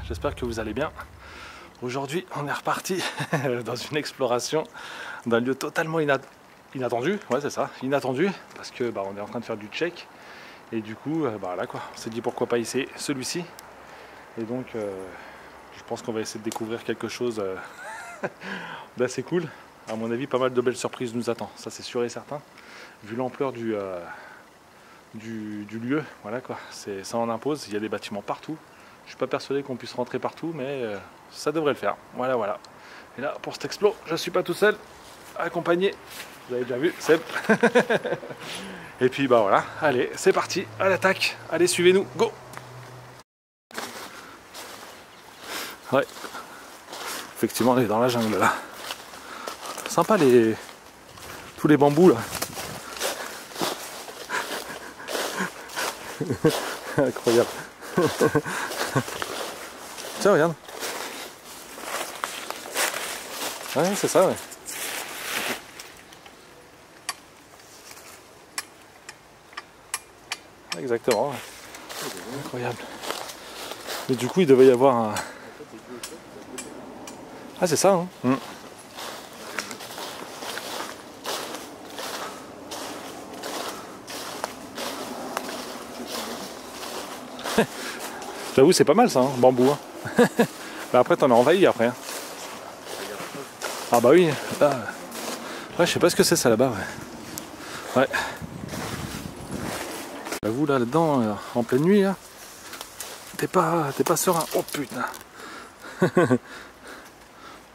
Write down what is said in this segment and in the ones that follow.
J'espère que vous allez bien. Aujourd'hui, on est reparti dans une exploration d'un lieu totalement inattendu. Ouais, c'est ça, inattendu, parce que on est en train de faire du check. Et du coup, là quoi, on s'est dit pourquoi pas essayer celui-ci. Et donc, je pense qu'on va essayer de découvrir quelque chose d'assez cool. À mon avis, pas mal de belles surprises nous attendent. Ça, c'est sûr et certain. Vu l'ampleur du lieu, voilà quoi, ça en impose. Il y a des bâtiments partout. Je suis pas persuadé qu'on puisse rentrer partout, mais ça devrait le faire. Voilà, voilà. Et là, pour cet explo, je suis pas tout seul, accompagné. Vous avez déjà vu, Seb. Et puis voilà. Allez, c'est parti, à l'attaque. Allez, suivez-nous, go. Ouais. Effectivement, on est dans la jungle là. Sympa tous les bambous là. Incroyable. Tiens, regarde. Ouais, c'est ça, ouais. Exactement. Ouais. Incroyable. Mais du coup, il devait y avoir un... Ah, c'est ça, hein. J'avoue, c'est pas mal ça, hein, bambou. Hein. Bah après, t'en as envahi après. Hein. Ah bah oui. Ah. Ouais, je sais pas ce que c'est ça là-bas. Ouais. J'avoue, là-dedans, en pleine nuit, là, t'es pas serein. Oh putain.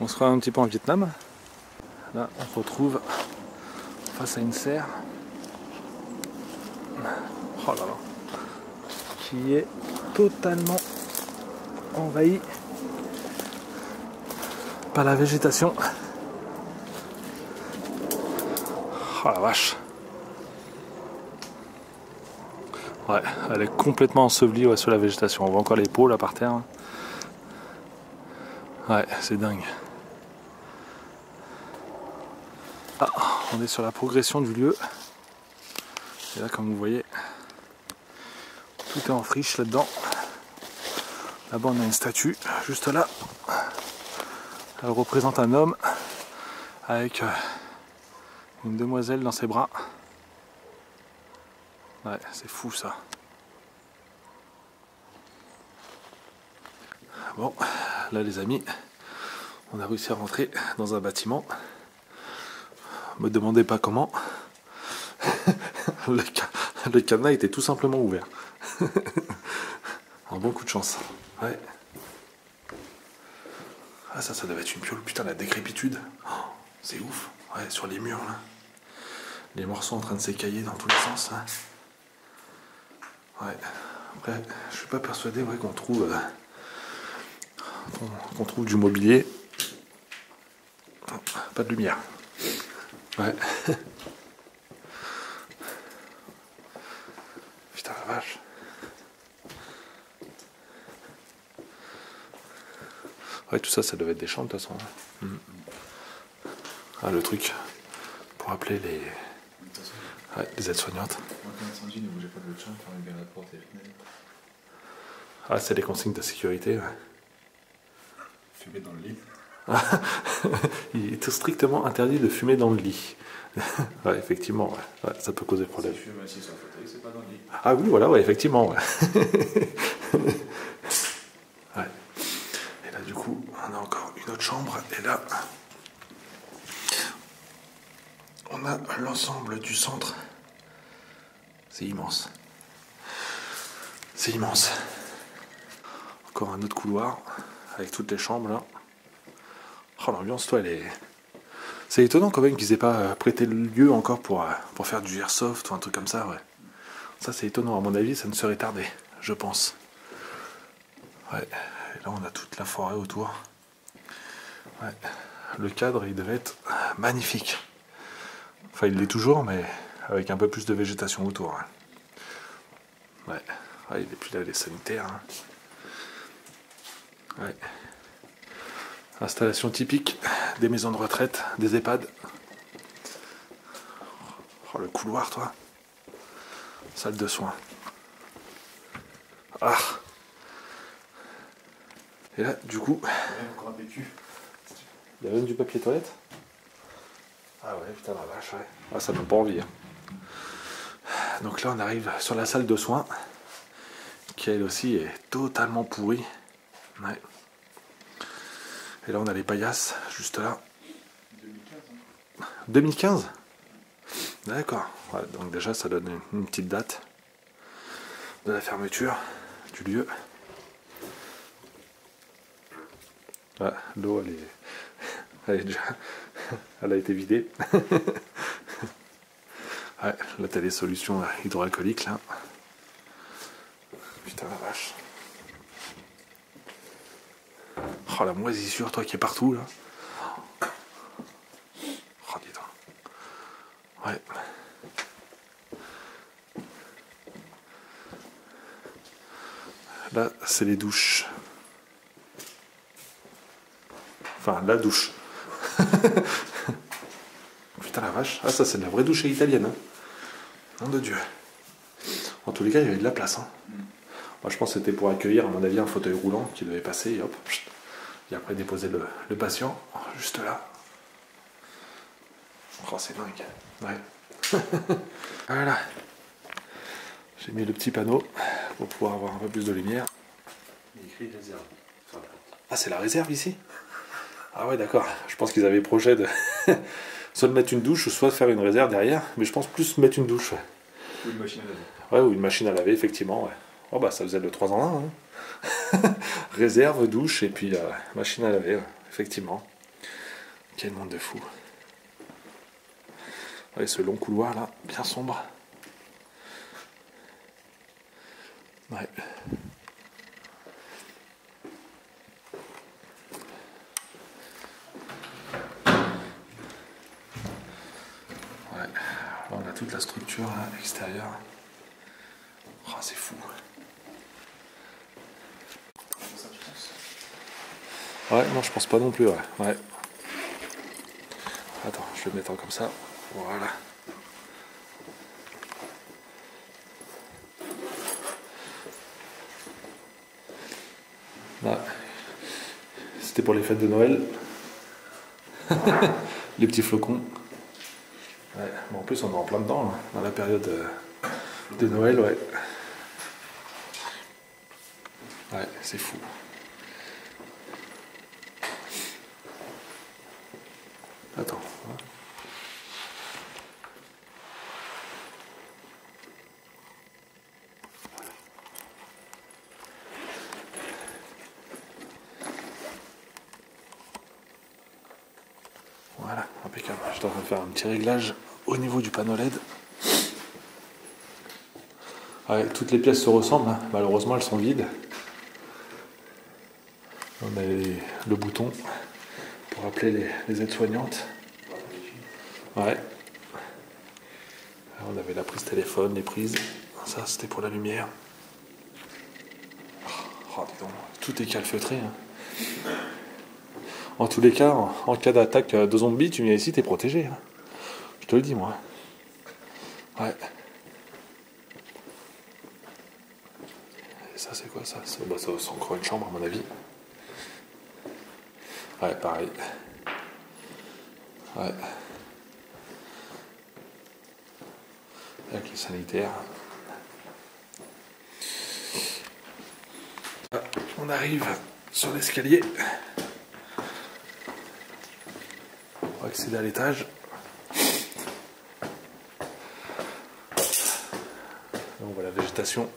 On sera un petit peu en Vietnam. Là, on se retrouve face à une serre. Oh là là. Qui est totalement envahie par la végétation. Oh la vache. Ouais, elle est complètement ensevelie sur la végétation. On voit encore les peaux là par terre. Ouais, c'est dingue. Ah, on est sur la progression du lieu. Et là, comme vous voyez, tout est en friche là-dedans. Là-bas, on a une statue, juste là. Elle représente un homme avec une demoiselle dans ses bras. Ouais, c'est fou ça. Bon, là les amis, on a réussi à rentrer dans un bâtiment. Me demandez pas comment. Le cadenas était tout simplement ouvert. Un bon coup de chance. Ouais. Ah ça devait être une piole. Putain, la décrépitude. Oh, c'est ouf. Ouais, sur les murs là. Les morceaux en train de s'écailler dans tous les sens. Hein. Ouais. Après, je suis pas persuadé qu'on trouve du mobilier. Oh, pas de lumière. Ouais. Putain la vache. Ouais, tout ça, ça devait être des chambres de toute façon. Ah, le truc pour appeler les aides-soignantes. Ah, c'est les consignes de sécurité. Ouais. Fumer dans le lit. Il est strictement interdit de fumer dans le lit. Ouais, effectivement, ouais. Ouais, ça peut causer problème. Si je fume assis sur le fauteuil, c'est pas dans le lit. Ah oui, voilà, ouais, effectivement. Ouais. Ouais. Et là, du coup, on a encore une autre chambre. Et là, on a l'ensemble du centre. C'est immense. C'est immense. Encore un autre couloir avec toutes les chambres là. Oh, l'ambiance, toi, elle est... C'est étonnant quand même qu'ils aient pas prêté le lieu encore pour faire du airsoft ou un truc comme ça, ouais. Ça, c'est étonnant. À mon avis, ça ne serait tardé, je pense. Ouais. Et là, on a toute la forêt autour. Ouais. Le cadre, il devait être magnifique. Enfin, il l'est toujours, mais avec un peu plus de végétation autour. Ouais. Ouais, et puis là, les sanitaires. Hein. Ouais. Installation typique des maisons de retraite, des EHPAD. Oh, le couloir, toi. Salle de soins. Ah. Et là, du coup, Ouais, encore un PQ. il y a même du papier toilette. Ah ouais, putain la vache, ouais. Ah, ça donne pas envie. Hein. Donc là, on arrive sur la salle de soins, qui elle aussi est totalement pourrie. Ouais. Et là, on a les paillasses, juste là. 2015. Hein. 2015 ? D'accord. Ouais, donc déjà, ça donne une petite date de la fermeture du lieu. Ouais, l'eau, elle est déjà... Elle a été vidée. Ouais, là, t'as les solutions hydroalcooliques, là. Putain, la vache. Oh, la moisissure, toi, qui est partout, là. Oh, dis donc. Ouais. Là, c'est les douches. Enfin, la douche. Putain, la vache. Ah, ça, c'est de la vraie douche italienne. Hein. Nom de Dieu. En tous les cas, il y avait de la place. Hein. Moi, je pense que c'était pour accueillir, à mon avis, un fauteuil roulant qui devait passer et hop. Et après, déposer le patient juste là. Oh, c'est dingue. Ouais. Voilà. J'ai mis le petit panneau pour pouvoir avoir un peu plus de lumière. Il y a écrit réserve sur la porte. Ah, c'est la réserve ici? Ah ouais, d'accord. Je pense qu'ils avaient projet de soit de mettre une douche, soit de faire une réserve derrière. Mais je pense plus mettre une douche. Ouais. Ou une machine à laver. Ouais, ou une machine à laver, effectivement. Ouais. Oh bah ça faisait le 3 en 1. Hein. Réserve, douche et puis machine à laver, ouais. Effectivement. Quel monde de fou. Ouais, ce long couloir là, bien sombre. Ouais. Ouais. On a toute la structure là, extérieure. Oh, c'est fou. Ça, tu penses? Ouais, non, je pense pas non plus, ouais. Ouais. Attends, je vais le mettre comme ça. Voilà. Là. C'était pour les fêtes de Noël. Les petits flocons. Ouais. Bon, en plus, on est en plein dedans, là, dans la période de Noël, ouais. Ouais, c'est fou. Attends. Voilà, impeccable. Je suis en train de faire un petit réglage au niveau du panneau LED. Ouais, toutes les pièces se ressemblent, hein. Malheureusement elles sont vides. On a le bouton pour appeler les aides-soignantes. Ouais. On avait la prise téléphone, les prises. Ça c'était pour la lumière. Oh, dis donc, tout est calfeutré. Hein. En tous les cas, en cas d'attaque de zombies, tu viens ici, t'es protégé. Hein. Je te le dis, moi. Ouais. Et ça, c'est quoi ça? Bah, ça c'est encore une chambre, à mon avis. Ouais, pareil. Ouais. Avec les sanitaires. Ah, on arrive sur l'escalier. On va accéder à l'étage. On voit la végétation.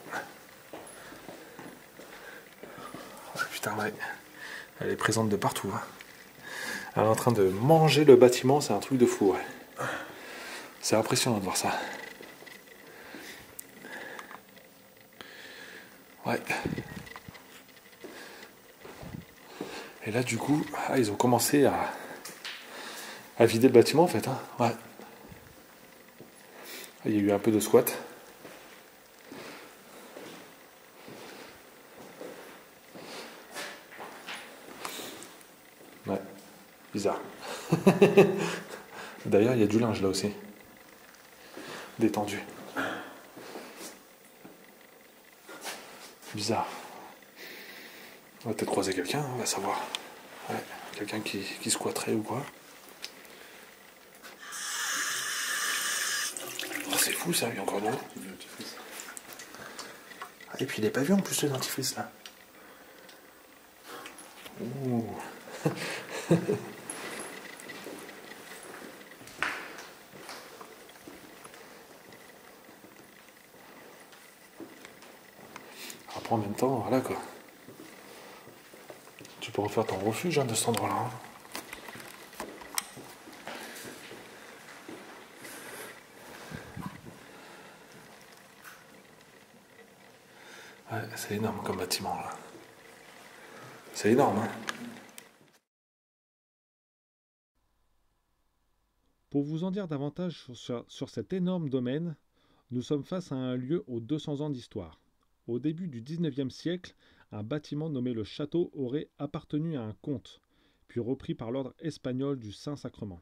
Oh, putain, ouais. Elle est présente de partout. Hein. Elle est en train de manger le bâtiment, c'est un truc de fou. Ouais. C'est impressionnant de voir ça. Ouais. Et là, du coup, ils ont commencé à vider le bâtiment, en fait. Hein. Ouais. Il y a eu un peu de squat. Ouais. Bizarre. D'ailleurs, il y a du linge là aussi. Détendu. Bizarre. On va peut-être croiser quelqu'un, on va savoir. Ouais, quelqu'un qui squatterait ou quoi. Oh, c'est fou ça, il y a encore de l'eau. Ah, et puis il est pas vu en plus le dentifrice là. Ouh. Après en même temps, voilà quoi. Tu peux refaire ton refuge hein, de cet endroit-là. Hein. Ouais, c'est énorme comme bâtiment là. C'est énorme, hein. Pour vous en dire davantage sur cet énorme domaine, nous sommes face à un lieu aux 200 ans d'histoire. Au début du 19e siècle, un bâtiment nommé le château aurait appartenu à un comte, puis repris par l'ordre espagnol du Saint-Sacrement.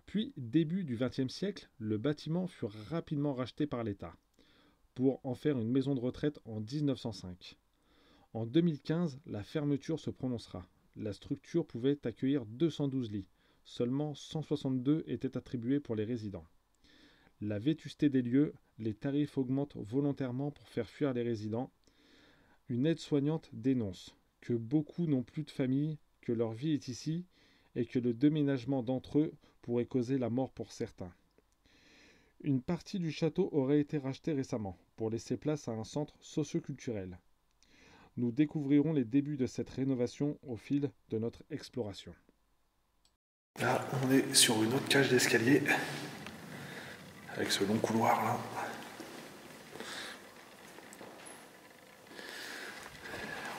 Puis, début du 20e siècle, le bâtiment fut rapidement racheté par l'État, pour en faire une maison de retraite en 1905. En 2015, la fermeture se prononcera. La structure pouvait accueillir 212 lits. Seulement 162 étaient attribués pour les résidents. La vétusté des lieux, les tarifs augmentent volontairement pour faire fuir les résidents. Une aide-soignante dénonce que beaucoup n'ont plus de famille, que leur vie est ici et que le déménagement d'entre eux pourrait causer la mort pour certains. Une partie du château aurait été rachetée récemment pour laisser place à un centre socio-culturel. Nous découvrirons les débuts de cette rénovation au fil de notre exploration. Là, on est sur une autre cage d'escalier, avec ce long couloir là.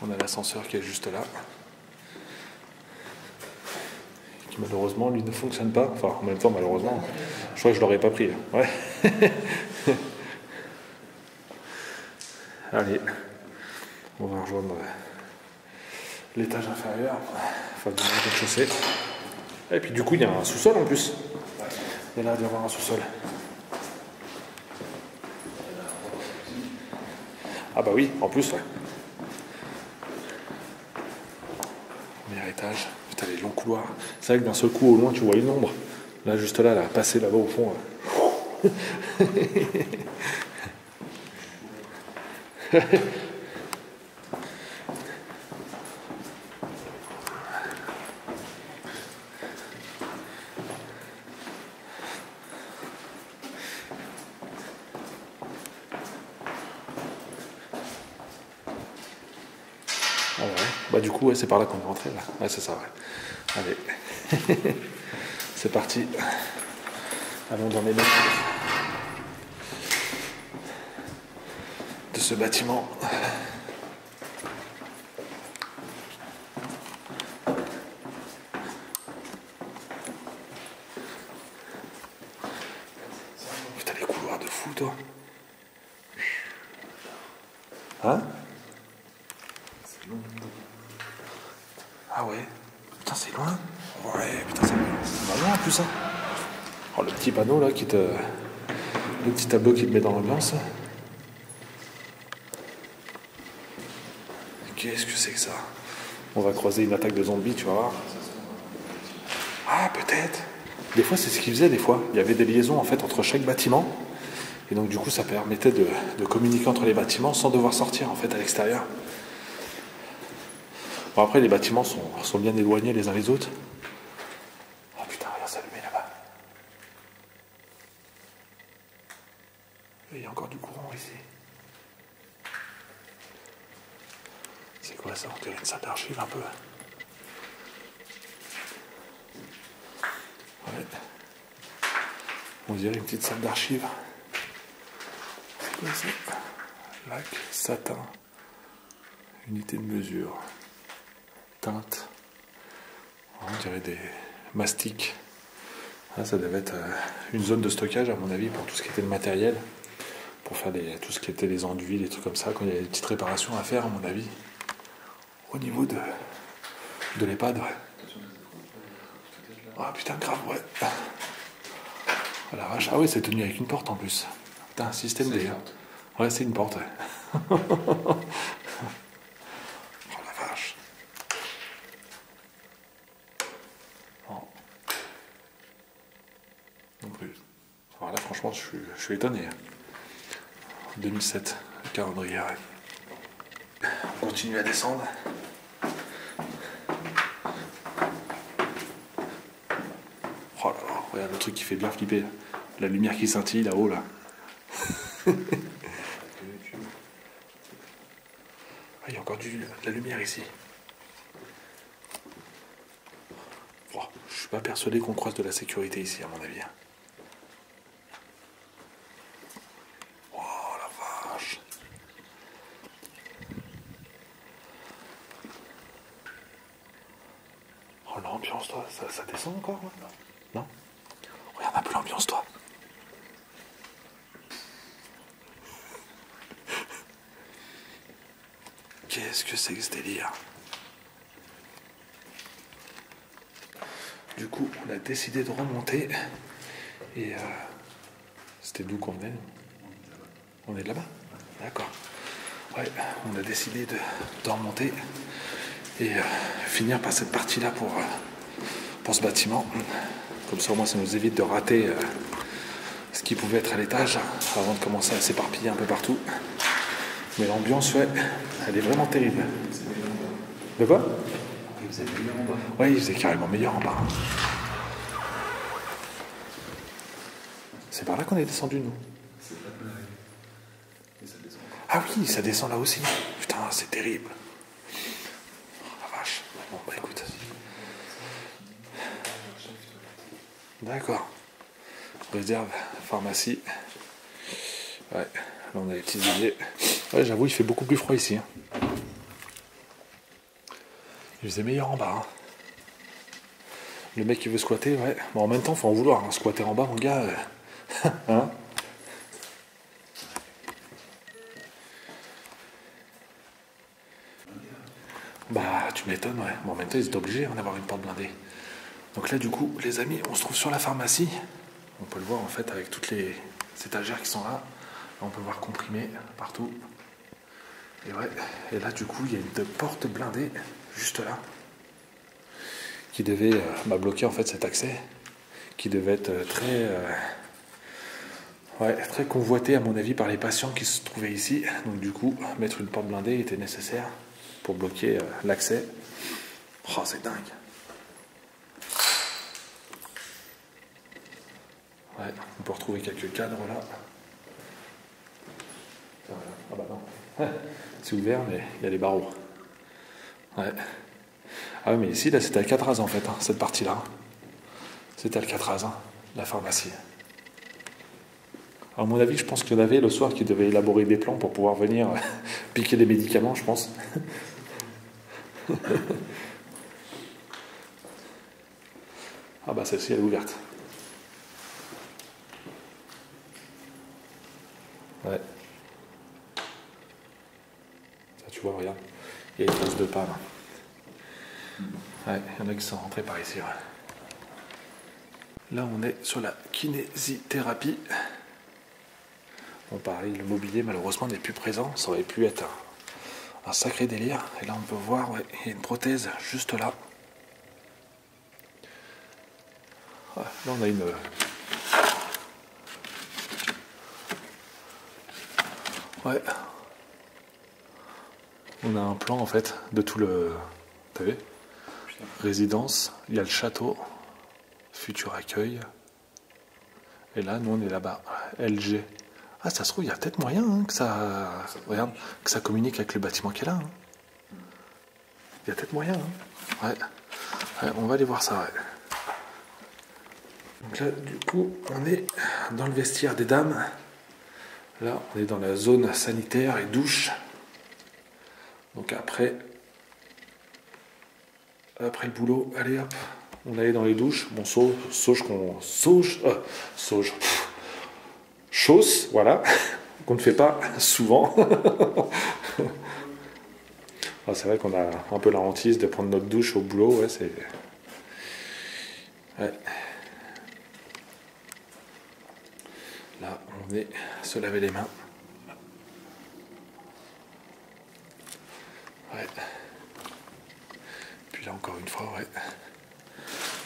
On a l'ascenseur qui est juste là, qui malheureusement lui ne fonctionne pas. Enfin, en même temps, malheureusement, je crois que je l'aurais pas pris. Ouais. Allez, on va rejoindre l'étage inférieur, enfin du rez-de-chaussée. Et puis du coup, il y a un sous-sol en plus. Il y a l'air d'y avoir un sous-sol. Ah bah oui, en plus, ouais. Premier étage. Putain, les longs couloirs. C'est vrai que d'un seul coup, au loin, tu vois une ombre. Là, juste là, passer là-bas au fond. Ah ouais. Bah du coup, ouais, c'est par là qu'on est rentré là. Ouais, c'est ça, ouais. Allez. C'est parti. Allons dans les mains de ce bâtiment. Putain, les couloirs de fou, toi. Hein? Ah ouais. Putain, c'est loin. Ouais, putain, ça va loin en plus, hein. Oh, le petit panneau là le petit tableau qui te met dans l'ambiance. Qu'est-ce que c'est que ça? On va croiser une attaque de zombies, tu vas voir. Ah, peut-être. Des fois, c'est ce qu'ils faisaient, des fois. Il y avait des liaisons en fait entre chaque bâtiment. Et donc, du coup, ça permettait de communiquer entre les bâtiments sans devoir sortir en fait à l'extérieur. Bon, après, les bâtiments sont bien éloignés les uns les autres. Oh putain, regarde, ça le met là-bas. Il y a encore du courant ici. C'est quoi ça? On dirait une salle d'archives un peu. Ouais. On dirait une petite salle d'archives. C'est quoi ça? Lac, satin. Unité de mesure. Teinte. On dirait des mastiques. Ah, ça devait être une zone de stockage à mon avis pour tout ce qui était le matériel. Pour faire tout ce qui était les enduits, les trucs comme ça, quand il y a des petites réparations à faire à mon avis. Au niveau de l'EHPAD, ouais. Ah putain, grave, ouais. Oh la vache. Ah oui, c'est tenu avec une porte en plus. Putain, système D. Ouais, c'est une porte, ouais. Oh la vache. je suis étonné. 2007, le calendrier. Ouais. On continue à descendre. Oh là là, regarde le truc qui fait bien flipper. La lumière qui scintille là-haut là. Ah, il y a encore de la lumière ici. Oh, je suis pas persuadé qu'on croise de la sécurité ici, à mon avis. Oh la vache. Oh l'ambiance, toi, ça descend encore là? Non? Regarde un peu l'ambiance, toi. Qu'est-ce que c'est que ce délire? Du coup, on a décidé de remonter. Et c'était d'où qu'on venait? On est de là-bas? D'accord. Ouais, on a décidé de remonter et finir par cette partie-là pour ce bâtiment. Comme ça, au moins, ça nous évite de rater ce qui pouvait être à l'étage avant de commencer à s'éparpiller un peu partout. Mais l'ambiance, ouais, elle est vraiment terrible. De quoi? Il faisait meilleur en bas. Ouais, il faisait carrément meilleur en bas. C'est par là qu'on est descendu, nous. C'est pas de l'arrivée. Et ça descend. Ah oui, ça descend là aussi. Putain, c'est terrible. Oh, la vache. Bon, bah écoute. D'accord. Réserve, pharmacie. Ouais, là on a les petits idées. Ouais, j'avoue, il fait beaucoup plus froid ici. Hein. Il faisait meilleur en bas. Hein. Le mec qui veut squatter, ouais. Bon, en même temps, faut en vouloir. Hein. Squatter en bas, mon gars. Hein? Bah, tu m'étonnes, ouais. Bon, en même temps, ils étaient obligés d'en avoir une porte blindée. Donc là, du coup, les amis, on se trouve sur la pharmacie. On peut le voir, en fait, avec toutes les étagères qui sont là. Là, on peut voir comprimé partout. Et ouais, et là, du coup, il y a une porte blindée, juste là, qui devait bloquer, en fait, cet accès, qui devait être très convoité, à mon avis, par les patients qui se trouvaient ici. Donc, du coup, mettre une porte blindée était nécessaire pour bloquer l'accès. Oh, c'est dingue. Ouais, on peut retrouver quelques cadres là. Ah bah non. C'est ouvert, mais il y a les barreaux. Ouais. Ah oui, mais ici, là, c'était Alcatraz en fait, hein, cette partie-là. C'était Alcatraz, hein, la pharmacie. À mon avis, je pense qu'il y en avait le soir qui devaient élaborer des plans pour pouvoir venir piquer des médicaments, je pense. Ah bah celle-ci, elle est ouverte. Ouais. Ça, tu vois, regarde. Il y a des traces de pas, là. Ouais, il y en a qui sont rentrés par ici, ouais. Là, on est sur la kinésithérapie. Bon, pareil, le mobilier, malheureusement, n'est plus présent. Ça aurait pu être un sacré délire. Et là, on peut voir, ouais, il y a une prothèse juste là. Ouais, là, on a une... Ouais. On a un plan, en fait, de tout le... T'as vu ? Résidence, il y a le château, futur accueil. Et là, nous, on est là-bas. LG. Ah, ça se trouve, il y a peut-être moyen hein, que ça... Regarde, que ça communique avec le bâtiment qui est là. Hein. Il y a peut-être moyen. Hein. Ouais, on va aller voir ça, ouais. Donc là, du coup, on est dans le vestiaire des dames. Là, on est dans la zone sanitaire et douche. Donc après le boulot, allez hop, on allait dans les douches. Bon, chose, voilà, qu'on ne fait pas souvent. Ah, c'est vrai qu'on a un peu la hantise de prendre notre douche au boulot, ouais, c'est... Ouais. Là, on est se laver les mains. Ouais. Puis là, encore une fois, ouais.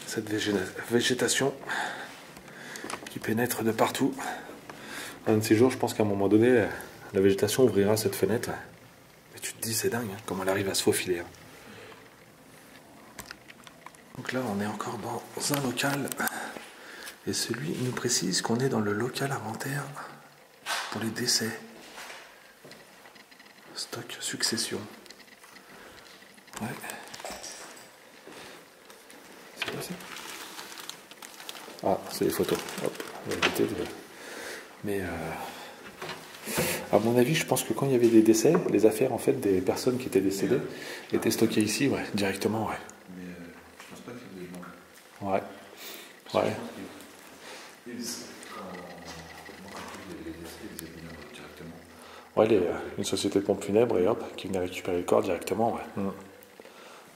Cette végétation qui pénètre de partout. Un de ces jours, je pense qu'à un moment donné, la végétation ouvrira cette fenêtre. Mais tu te dis, c'est dingue, hein, comment elle arrive à se faufiler. Hein. Donc là, on est encore dans un local. Et celui nous précise qu'on est dans le local inventaire pour les décès. Stock succession. Ouais. C'est quoi ça? Ah, c'est les photos. Hop, on va éviter de... Mais à mon avis, je pense que quand il y avait des décès, les affaires en fait des personnes qui étaient décédées étaient stockées ici, ouais, directement, ouais. Mais je pense pas qu'il y ait des gens. Ouais. Ouais. Ouais, une société de pompes funèbres et hop, qui venait récupérer le corps directement, ouais.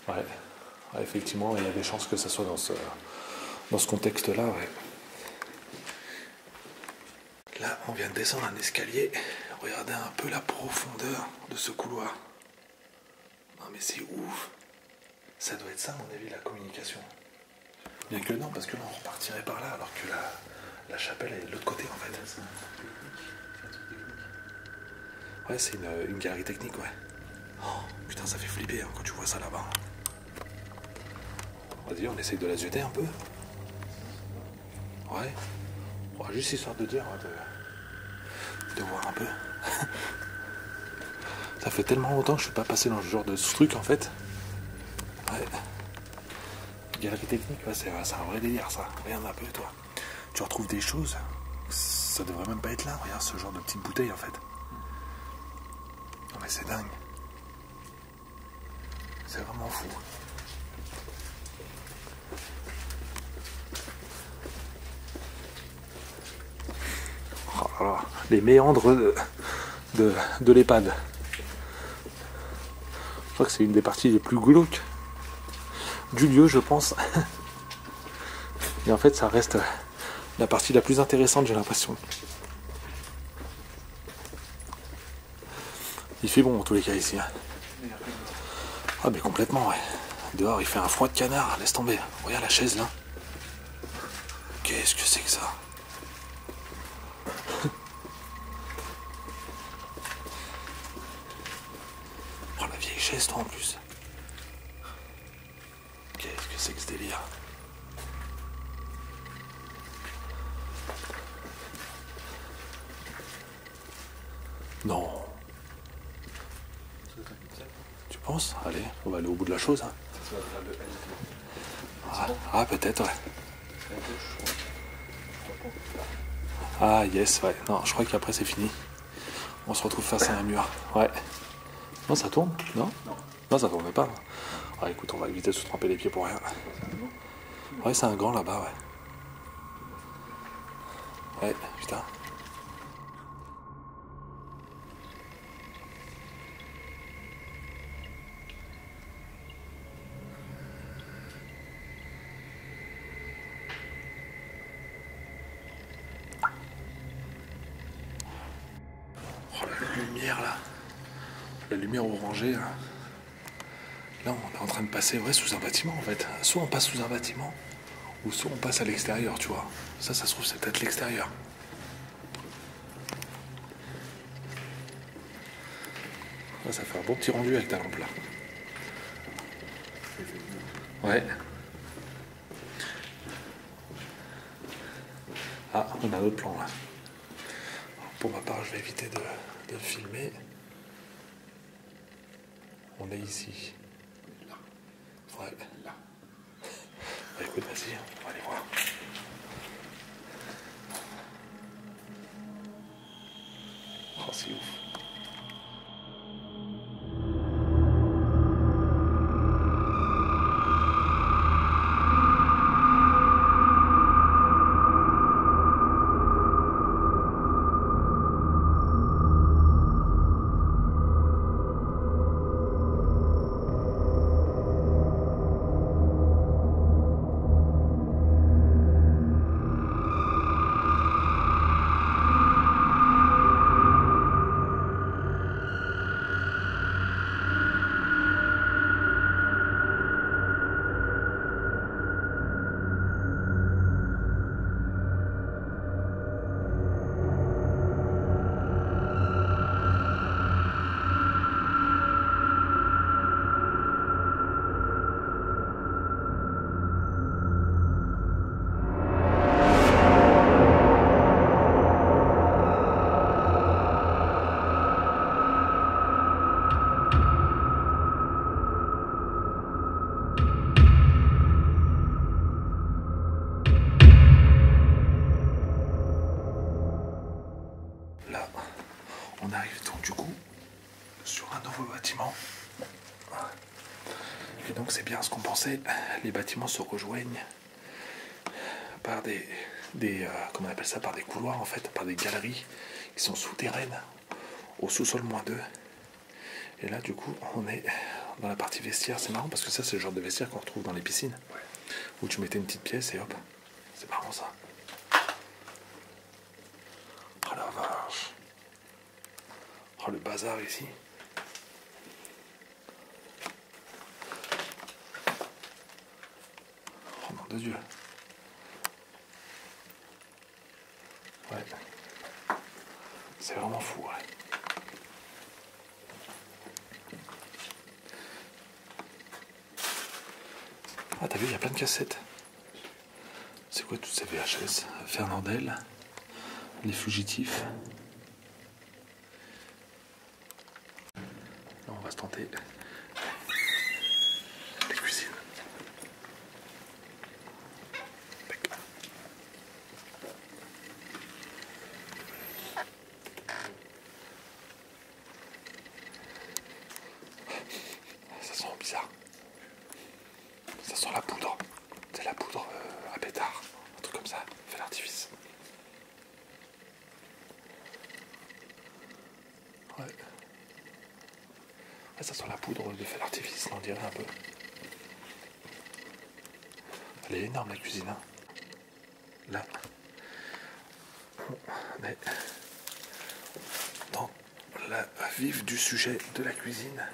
Ouais. Ouais, effectivement, il y a des chances que ça soit dans ce contexte-là, ouais. Là, on vient de descendre un escalier. Regardez un peu la profondeur de ce couloir. Non mais c'est ouf. Ça doit être ça, à mon avis, la communication. Bien que non, parce que là, on repartirait par là, alors que la chapelle est de l'autre côté, en fait. Ouais, c'est une galerie technique, ouais. Oh, putain, ça fait flipper hein, quand tu vois ça là-bas. Vas-y, on essaye de la jeter un peu. Ouais. Bon, juste histoire de dire, hein, de voir un peu. Ça fait tellement longtemps que je suis pas passé dans ce genre de truc, en fait. Ouais. Galerie technique, ouais, c'est un vrai délire, ça. Regarde un peu, toi. Tu retrouves des choses. Ça devrait même pas être là. Regarde ce genre de petites bouteilles, en fait. Non, mais c'est dingue. C'est vraiment fou. Oh là là, les méandres de l'EHPAD. Je crois que c'est une des parties les plus glauques du lieu, je pense. Et en fait, ça reste la partie la plus intéressante, j'ai l'impression. Il fait bon en tous les cas ici. Hein. Ah mais complètement, ouais. Dehors, il fait un froid de canard, laisse tomber. Regarde la chaise là. Qu'est-ce que c'est que ça? Oh la vieille chaise, toi en plus. Qu'est-ce que c'est que ce délire? Non. Tu penses? Allez, on va aller au bout de la chose. Hein. Ah peut-être, ouais. Ah yes, ouais. Non, je crois qu'après c'est fini. On se retrouve face à un mur. Ouais. Non, ça tourne? Non? Non, ça tourne pas. Ah écoute, on va éviter de se tremper les pieds pour rien. Ouais, c'est un grand là-bas, ouais. Ouais, putain. Oh la lumière là. La lumière orangée là. Là, on est en train de passer sous un bâtiment en fait. Soit on passe sous un bâtiment, ou soit on passe à l'extérieur, tu vois. Ça se trouve, c'est peut-être l'extérieur. Là, ça fait un bon petit rendu avec ta lampe là. Ouais. Ah, on a un autre plan là. Pour ma part, je vais éviter de filmer. On est ici. Ouais. Là. Bah, écoute, vas-y, on va aller voir. Oh, c'est ouf. bâtiment. Et donc c'est bien ce qu'on pensait, les bâtiments se rejoignent par comment on appelle ça, par des couloirs en fait, par des galeries qui sont souterraines, au sous-sol -2. Et là du coup on est dans la partie vestiaire. C'est marrant parce que ça c'est le genre de vestiaire qu'on retrouve dans les piscines, où tu mettais une petite pièce et hop, c'est marrant ça. Oh la vache. Oh le bazar ici. Oh nom de Dieu. Ouais. C'est vraiment fou, ouais. Ah, t'as vu, il y a plein de cassettes. C'est quoi toutes ces VHS? Fernandel, Les Fugitifs. Là, on va se tenter. Les cuisines. Ça sent bizarre. Ça sent la poudre. C'est la poudre à pétard. Un truc comme ça. Fait l'artifice. Ouais. Ouais, ça sent la poudre de feu d'artifice, on dirait un peu. Elle est énorme la cuisine. Hein. Là, on est dans la vif du sujet de la cuisine,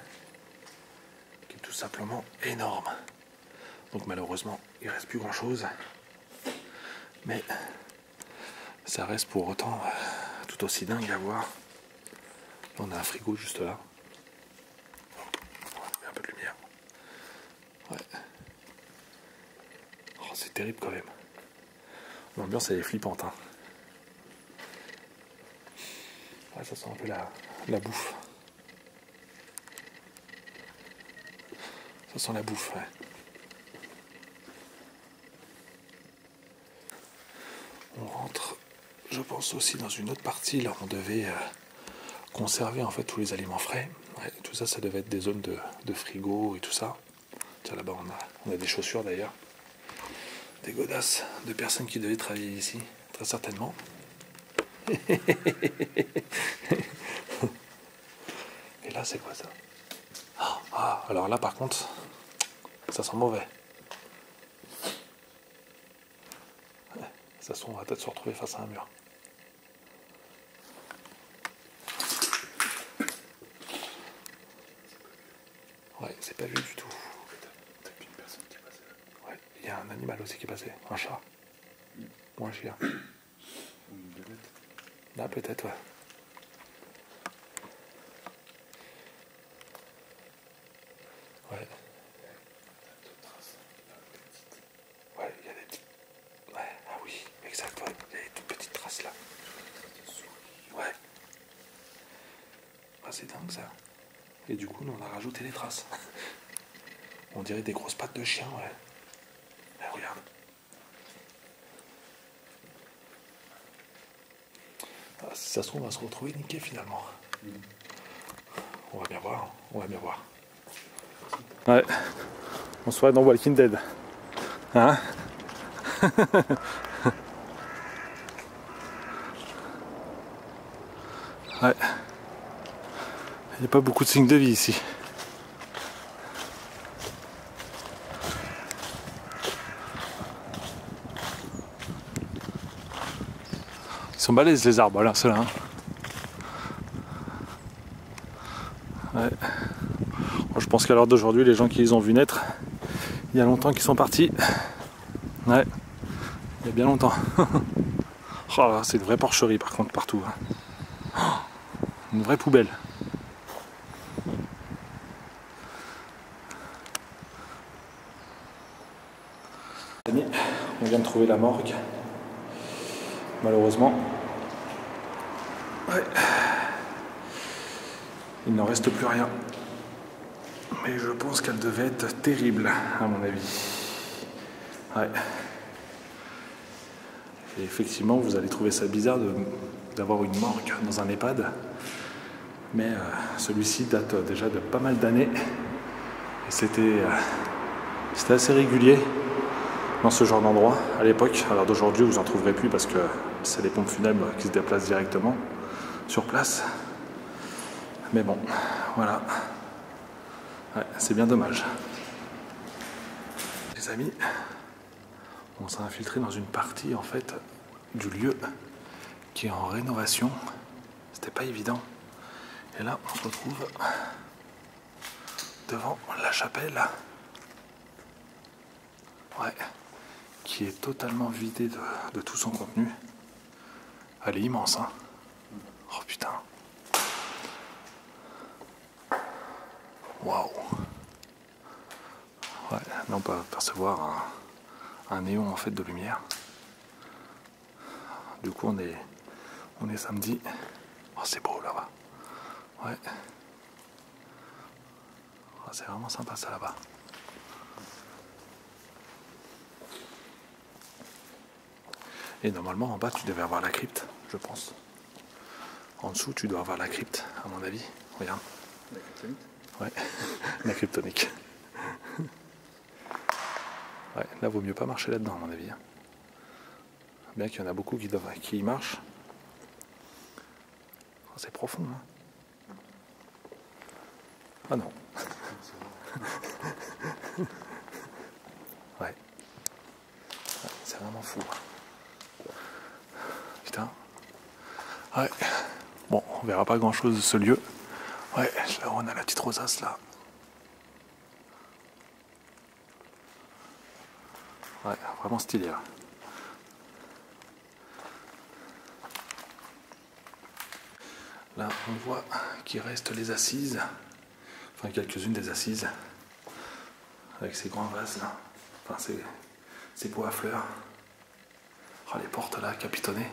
qui est tout simplement énorme. Donc malheureusement, il ne reste plus grand chose. Mais ça reste pour autant tout aussi dingue à voir. Là, on a un frigo juste là. Un peu de lumière. Ouais. Oh, c'est terrible quand même. L'ambiance elle est flippante. Hein. Ouais, ça sent un peu la bouffe. Ça sent la bouffe, ouais. On rentre, je pense aussi dans une autre partie. Là, on devait conserver en fait tous les aliments frais. Ouais, tout ça, ça devait être des zones de frigo et tout ça. Tiens, là-bas, on a des chaussures d'ailleurs. Des godasses de personnes qui devaient travailler ici, très certainement. Et là, c'est quoi ça? Ah, alors là, par contre, ça sent mauvais. Ouais, ça sent, on va peut-être se retrouver face à un mur. Ouais, c'est pas vu du tout. T'as qu'une personne qui est passée là. Ouais, il y a un animal aussi qui est passé, un chat. Ou un chien. Ou une belette. Là, peut-être, ouais. Ouais. Ouais, il y a des petites. Ouais, ah oui, exact, ouais. Il y a des toutes petites traces là. Ouais. Ah, c'est dingue ça. Et du coup, nous, on a rajouté les traces. On dirait des grosses pattes de chien, ouais. Mais regarde. Ah, si ça se trouve, on va se retrouver niqué finalement. On va bien voir, on va bien voir. Ouais, on se voit dans Walking Dead. Hein? Ouais. Il n'y a pas beaucoup de signes de vie ici. Ils sont balèzes les arbres là, ceux-là. Hein. Ouais. Bon, je pense qu'à l'heure d'aujourd'hui, les gens qui les ont vus naître, il y a longtemps qu'ils sont partis. Ouais, il y a bien longtemps. Oh là, c'est une vraie porcherie par contre partout. Oh, une vraie poubelle. On vient de trouver la morgue. Malheureusement. Ouais. Il n'en reste plus rien. Mais je pense qu'elle devait être terrible, à mon avis. Ouais. Et effectivement, vous allez trouver ça bizarre d'avoir une morgue dans un EHPAD. Mais celui-ci date déjà de pas mal d'années. Et c'était assez régulier dans ce genre d'endroit à l'époque. Alors d'aujourd'hui, vous en trouverez plus parce que c'est les pompes funèbres qui se déplacent directement sur place. Mais bon, voilà. Ouais, c'est bien dommage. Les amis, on s'est infiltré dans une partie en fait du lieu qui est en rénovation. C'était pas évident. Et là, on se retrouve devant la chapelle. Ouais, qui est totalement vidée de tout son contenu. Elle est immense, hein. Oh putain. Waouh. Ouais, là on peut apercevoir un néon en fait de lumière. Du coup on est samedi. Oh c'est beau là-bas. Ouais. Oh, c'est vraiment sympa ça là-bas. Et normalement en bas tu devais avoir la crypte, je pense. En dessous tu dois avoir la crypte, à mon avis. Regarde. La kryptonite. Ouais, la kryptonique. Ouais, là vaut mieux pas marcher là-dedans à mon avis. Bien qu'il y en a beaucoup qui y marchent. Oh, c'est profond, hein. Ah non. Ouais. C'est vraiment fou. Putain. Ouais. Bon, on verra pas grand-chose de ce lieu. Ouais, là on a la petite rosace là. Ouais, vraiment stylé là. Là, on voit qu'il reste les assises, enfin quelques-unes des assises, avec ces grands vases là, enfin ces pots à fleurs. Oh, les portes là, capitonnées.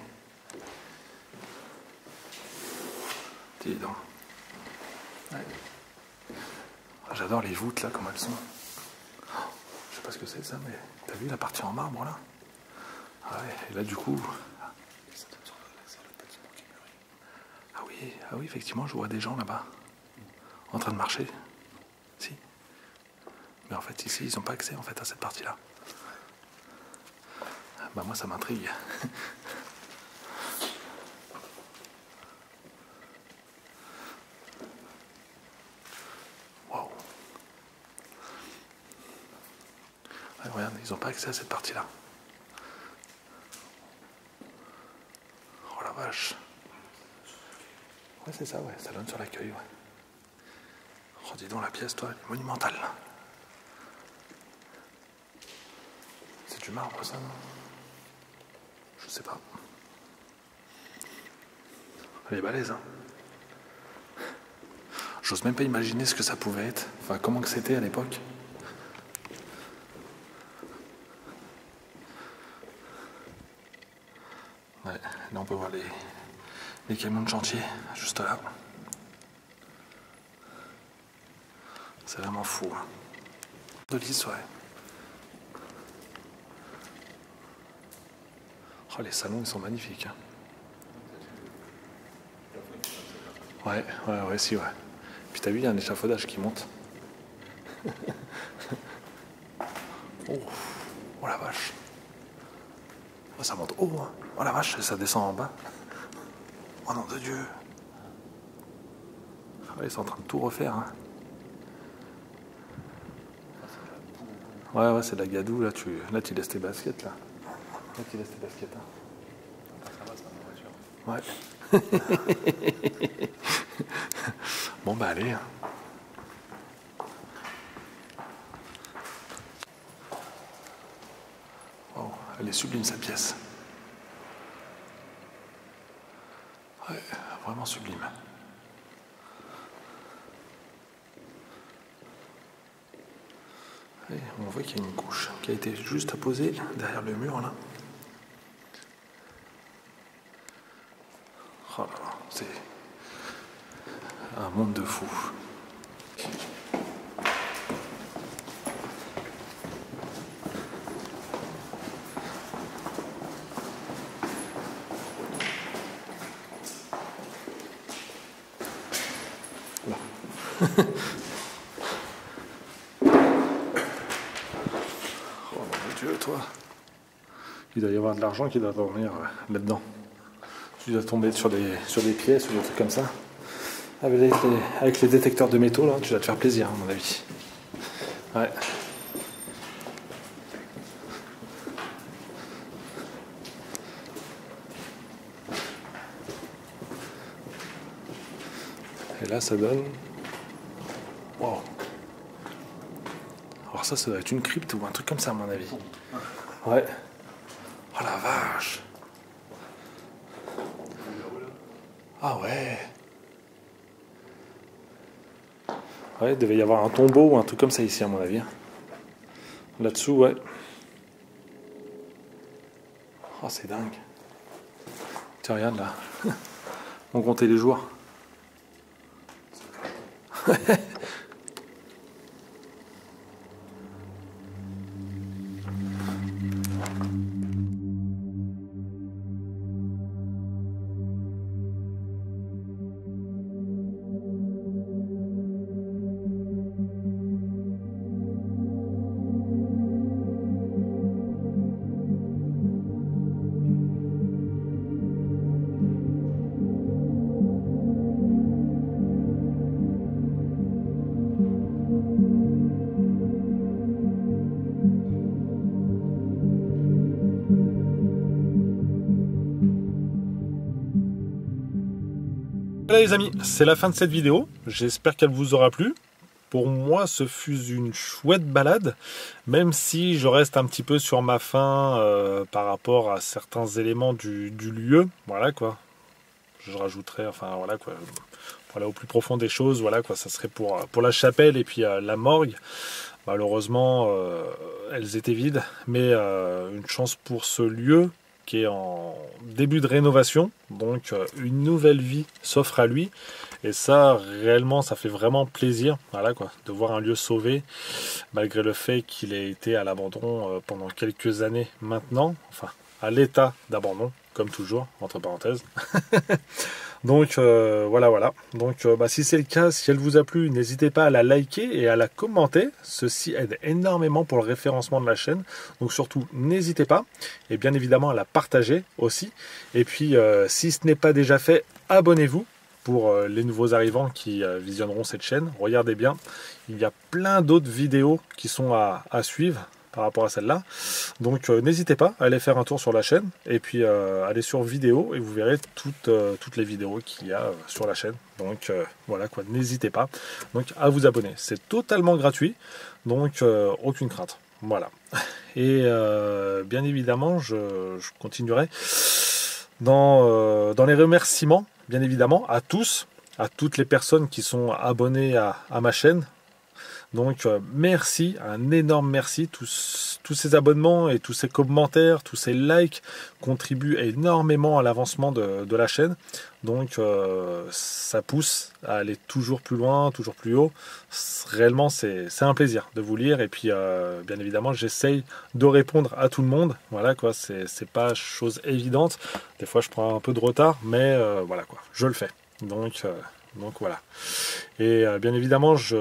Dis donc. Ouais. Ah, j'adore les voûtes là, comme elles sont. Oh, je sais pas ce que c'est ça, mais t'as vu la partie en marbre là? Ah ouais, et là du coup. Ah oui, effectivement, je vois des gens là-bas, en train de marcher. Si. Mais en fait, ici, ils n'ont pas accès en fait à cette partie-là. Bah moi, ça m'intrigue. Waouh. Ouais, regarde, ils n'ont pas accès à cette partie-là. Oh la vache. Ouais, c'est ça, ouais, ça donne sur l'accueil, ouais. Oh, dis donc, la pièce, toi, elle est monumentale. C'est du marbre, ça, non? Je sais pas. Elle est balèze, hein. J'ose même pas imaginer ce que ça pouvait être. Enfin, comment que c'était à l'époque. Ouais, là on peut voir les camions de chantier, juste là. C'est vraiment fou. Hein. De lisse, ouais. Oh, les salons, ils sont magnifiques. Hein. Ouais, si, ouais. Puis t'as vu, il y a un échafaudage qui monte. Oh la vache. Oh, ça monte haut, hein. Oh la vache, ça descend en bas. Oh nom de Dieu. Ouais, ils sont en train de tout refaire. Hein. Ouais, c'est de la gadoue. Là, tu laisses tes baskets. Là, tu laisses tes baskets. Hein. Ouais. Bon, bah, allez. Hein. Oh, elle est sublime, cette pièce. Ouais, vraiment sublime. Et on voit qu'il y a une couche qui a été juste apposée derrière le mur là. Oh là là, c'est un monde de fous. toi. Il doit y avoir de l'argent qui doit dormir là-dedans. Tu dois tomber sur des pièces ou des trucs comme ça. Avec les détecteurs de métaux, là, tu dois te faire plaisir, à mon avis. Ouais. Et là, ça donne... Wow. Alors ça doit être une crypte ou un truc comme ça, à mon avis. Ouais. Oh la vache. Ah ouais. Ouais, il devait y avoir un tombeau ou un truc comme ça ici, à mon avis. Là-dessous, ouais. Oh, c'est dingue. Tiens, regarde là. On comptait les jours. Voilà les amis, c'est la fin de cette vidéo. J'espère qu'elle vous aura plu. Pour moi, ce fut une chouette balade, même si je reste un petit peu sur ma faim par rapport à certains éléments du lieu. Voilà quoi. Je rajouterai, enfin voilà quoi. Pour aller au plus profond des choses, voilà quoi. Ça serait pour la chapelle et puis la morgue. Malheureusement, elles étaient vides, mais une chance pour ce lieu qui est en début de rénovation, donc une nouvelle vie s'offre à lui, et ça réellement ça fait vraiment plaisir, voilà quoi, de voir un lieu sauvé malgré le fait qu'il ait été à l'abandon pendant quelques années maintenant, enfin à l'état d'abandon comme toujours entre parenthèses. Donc voilà. Donc si c'est le cas, si elle vous a plu, n'hésitez pas à la liker et à la commenter. Ceci aide énormément pour le référencement de la chaîne. Donc surtout, n'hésitez pas. Et bien évidemment à la partager aussi. Et puis si ce n'est pas déjà fait, abonnez-vous pour les nouveaux arrivants qui visionneront cette chaîne. Regardez bien, il y a plein d'autres vidéos qui sont à suivre par rapport à celle-là. Donc n'hésitez pas à aller faire un tour sur la chaîne et puis allez sur vidéo et vous verrez toutes les vidéos qu'il y a sur la chaîne. Donc voilà quoi, n'hésitez pas donc à vous abonner. C'est totalement gratuit, donc aucune crainte. Voilà. Et bien évidemment, je continuerai dans les remerciements, bien évidemment, à tous, à toutes les personnes qui sont abonnées à ma chaîne. Donc merci, un énorme merci, tous ces abonnements et tous ces commentaires, tous ces likes contribuent énormément à l'avancement de la chaîne. Donc ça pousse à aller toujours plus loin, toujours plus haut. Réellement c'est un plaisir de vous lire et puis bien évidemment j'essaye de répondre à tout le monde. Voilà quoi, c'est pas chose évidente. Des fois je prends un peu de retard, mais voilà quoi, je le fais. Donc voilà. Et bien évidemment, je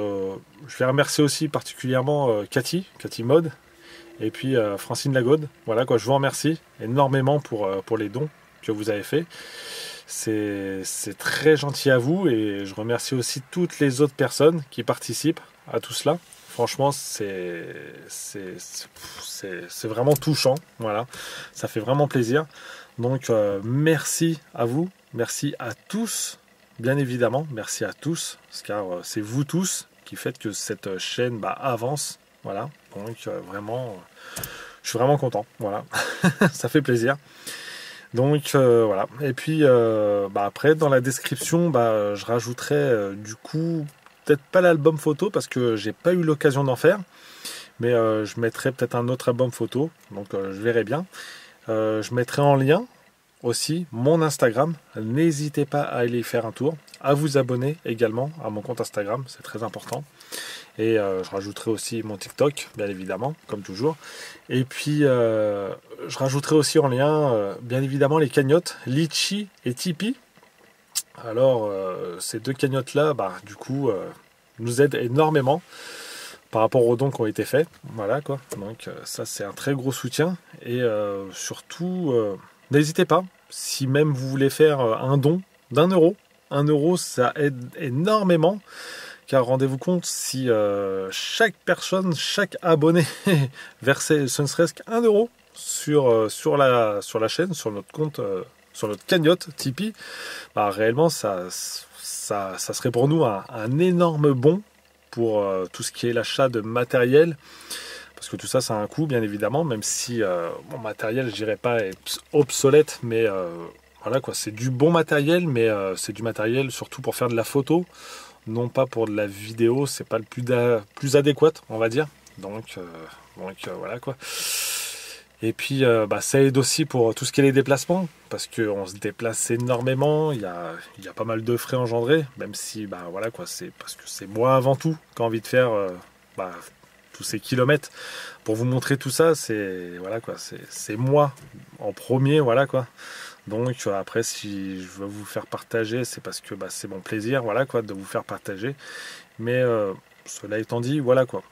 vais remercier aussi particulièrement Cathy Mode, et puis Francine Lagode. Voilà quoi, je vous remercie énormément pour les dons que vous avez faits. C'est très gentil à vous et je remercie aussi toutes les autres personnes qui participent à tout cela. Franchement, c'est vraiment touchant. Voilà, ça fait vraiment plaisir. Donc merci à vous, merci à tous. Bien évidemment, merci à tous, car c'est vous tous qui faites que cette chaîne avance. Voilà, donc vraiment, je suis vraiment content. Voilà, ça fait plaisir. Donc voilà. Et puis après, dans la description, je rajouterai du coup peut-être pas l'album photo parce que j'ai pas eu l'occasion d'en faire, mais je mettrai peut-être un autre album photo. Donc je verrai bien. Je mettrai en lien aussi mon Instagram, n'hésitez pas à aller y faire un tour, à vous abonner également à mon compte Instagram, c'est très important, et je rajouterai aussi mon TikTok bien évidemment comme toujours, et puis je rajouterai aussi en lien bien évidemment les cagnottes Litchi et Tipeee. Alors ces deux cagnottes là du coup nous aident énormément par rapport aux dons qui ont été faits. Voilà quoi. Donc ça c'est un très gros soutien. Et surtout, n'hésitez pas, si même vous voulez faire un don d'1 €, ça aide énormément. Car rendez-vous compte, si chaque personne, chaque abonné versait ce ne serait-ce qu'1 € sur la chaîne, sur notre compte, sur notre cagnotte Tipeee, bah, réellement ça serait pour nous un énorme bon pour tout ce qui est l'achat de matériel. Parce que tout ça, ça a un coût, bien évidemment, même si mon matériel, je dirais pas est obsolète, mais voilà quoi, c'est du bon matériel, mais c'est du matériel surtout pour faire de la photo, non pas pour de la vidéo, c'est pas le plus adéquat, on va dire. Donc voilà quoi. Et puis ça aide aussi pour tout ce qui est les déplacements, parce qu'on se déplace énormément, il y a pas mal de frais engendrés, même si voilà quoi, c'est parce que c'est moi avant tout qui ai envie de faire tous ces kilomètres. Pour vous montrer tout ça, c'est voilà quoi, c'est moi en premier, voilà quoi. Donc après, si je veux vous faire partager, c'est parce que c'est mon plaisir, voilà quoi, de vous faire partager. Mais cela étant dit, voilà quoi,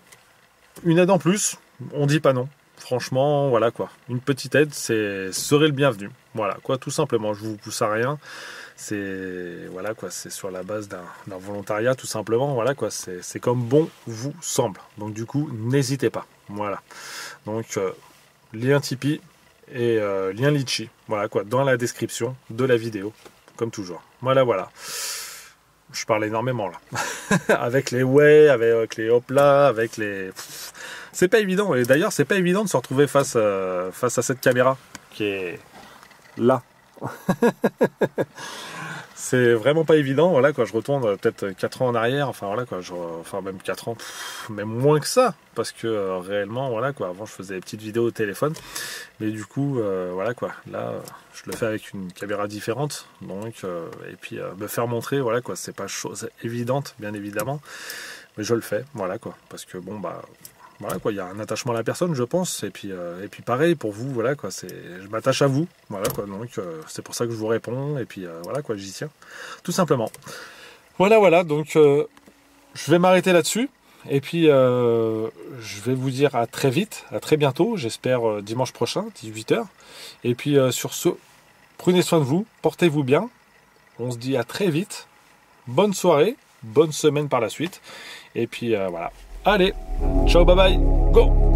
une aide en plus, on dit pas non. Franchement, voilà quoi, une petite aide, serait le bienvenu. Voilà quoi, tout simplement, je vous pousse à rien. C'est voilà quoi, c'est sur la base d'un volontariat, tout simplement. Voilà quoi, c'est comme bon vous semble. Donc du coup, n'hésitez pas. Voilà. Donc lien Tipeee et lien Litchi. Voilà quoi, dans la description de la vidéo, comme toujours. Voilà. Je parle énormément là. Avec les ouais, avec les hop là, avec les. C'est pas évident. Et d'ailleurs, c'est pas évident de se retrouver face à cette caméra qui est là. C'est vraiment pas évident. Voilà quoi, je retourne peut-être 4 ans en arrière. Enfin voilà quoi, enfin même 4 ans, même moins que ça. Parce que réellement, voilà quoi, avant je faisais des petites vidéos au téléphone. Mais du coup, voilà quoi, là je le fais avec une caméra différente. Donc, et puis me faire montrer, voilà quoi, c'est pas chose évidente, bien évidemment. Mais je le fais, voilà quoi. Parce que bon voilà quoi, il y a un attachement à la personne, je pense, et puis pareil pour vous, voilà quoi, je m'attache à vous, voilà quoi, donc c'est pour ça que je vous réponds, et puis voilà quoi, j'y tiens, tout simplement. Voilà, donc je vais m'arrêter là-dessus, et puis je vais vous dire à très vite, à très bientôt, j'espère dimanche prochain, 18 h, et puis sur ce, prenez soin de vous, portez-vous bien, on se dit à très vite, bonne soirée, bonne semaine par la suite, et puis voilà. Allez, ciao, bye bye, go!